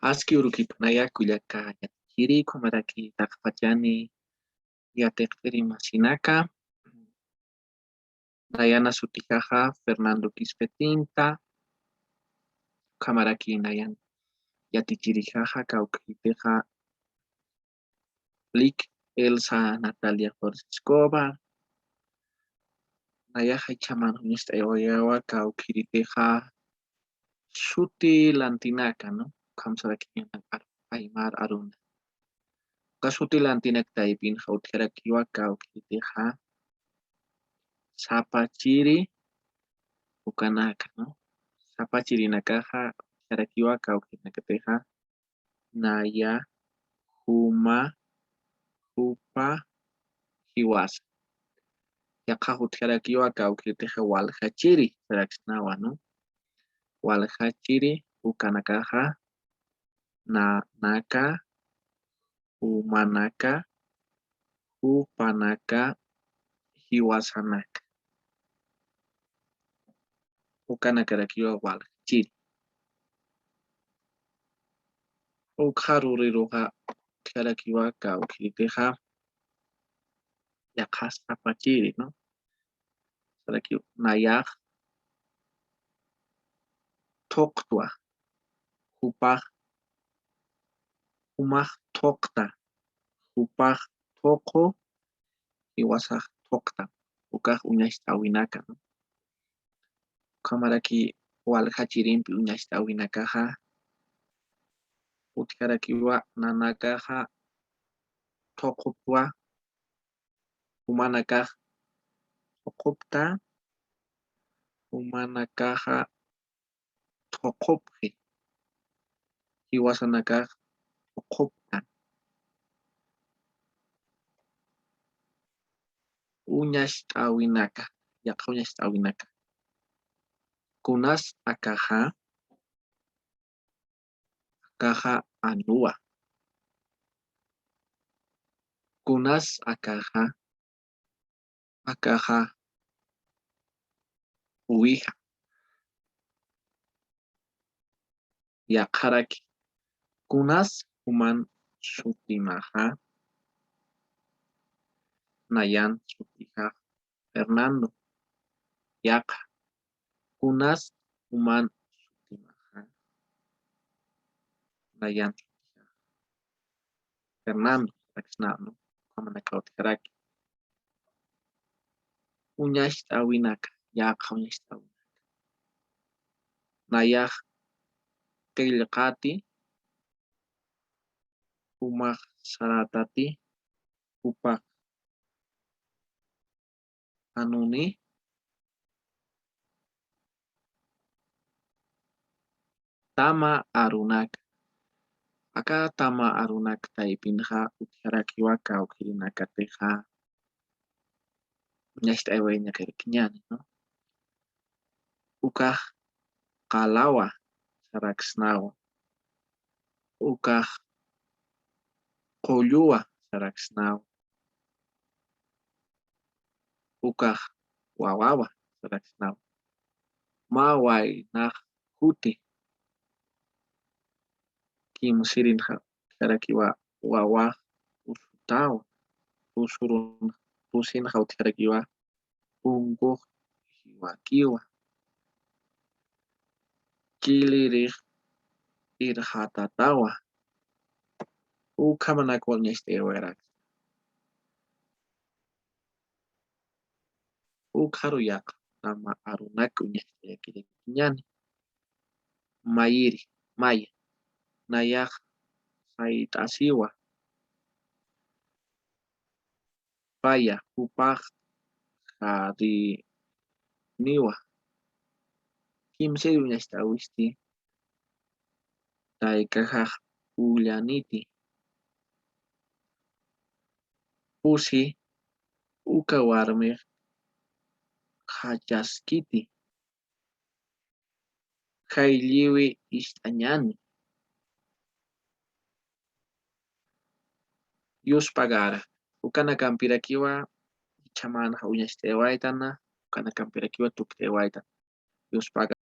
Aski urukipanaya kuyaka yatikiri kumaraki takpachani yateqtiri masinaka Dayana sutijaja Fernando Quispetinta kamaraki nayan yatichirijaja kaukiteja Lick Elsa Natalia Flores Escobar nayaja chaman hunista ewayawa kaukiriteja shuti lantinaka no kamsaraki Aymar Aruna kasuti lantinak taipin hautjarakiwa kaukiriteja Sapachiri ukanaka no Sapachiri nakaja jarakiwa kaukirnakateja Naya Huma Hupa Hiwasa Yakahut jarakiwa kaukirteja Waljachiri Saraxnawa no Waljachiri ukanakaja Naka Humanaka Hupanaka Hiwasanaka ukanakarakiwa Waljachiri ukharuriruja jarakiwa kaukirteja Yakas Sapachiri no Sarakiwa Nayaj Toktua Hupaj Humaj Tokta Hupaj Toko Hiwasaj Tokta ukaj uñashtawinaka no kamaraki Waljachirimpi uñashtawinakaja utjarakiwa nanakaja Tokupua Humanakaj Tokupta Humanakaja Tokupji Hiwasanakaj Tokupta uñashtawinaka yaqa uñashtawinaka kunas akaja anua kunas akaja uwija yaqaraki kunas human shutimaja nayan shutija Fernando yaqa kunas human shutimaja nayan shutija Fernando Raxnano kamanakautjaraki uñashtawinaka yaqa uñashtawinaka nayaj qillqati umaq saratati upaq anuni tama arunaka aka tama arunaka taipinja utjarakiwa kaukhirinakateja uñasht'aywaynakarikiñani no ukaj qalawa saraksnawa ukaj qulluwa saraksnawa ukaj wawawa saraksnawa maway naj kuti kimsirinja jarakiwa wawaj usutawa usurun pusinja utjarakiwa punkuj wakiwa kilirij irhatatawa ukhamanaka uñasht'aywayraka ukharu yaqa tama arunaka uñasht'ayakirikiñani mayiri maya nayaj sayt'asiwa paya upaj qhariniwa kimsiri uñasht'awisti taykajaq ullaniti pusi uka warmiq hachaskiti qayllliwi isht'añani yuspagara ukanakanpirakiwa chamanja uñasht'aywaytana ukanakanpirakiwa tukt'aywayta yuspagara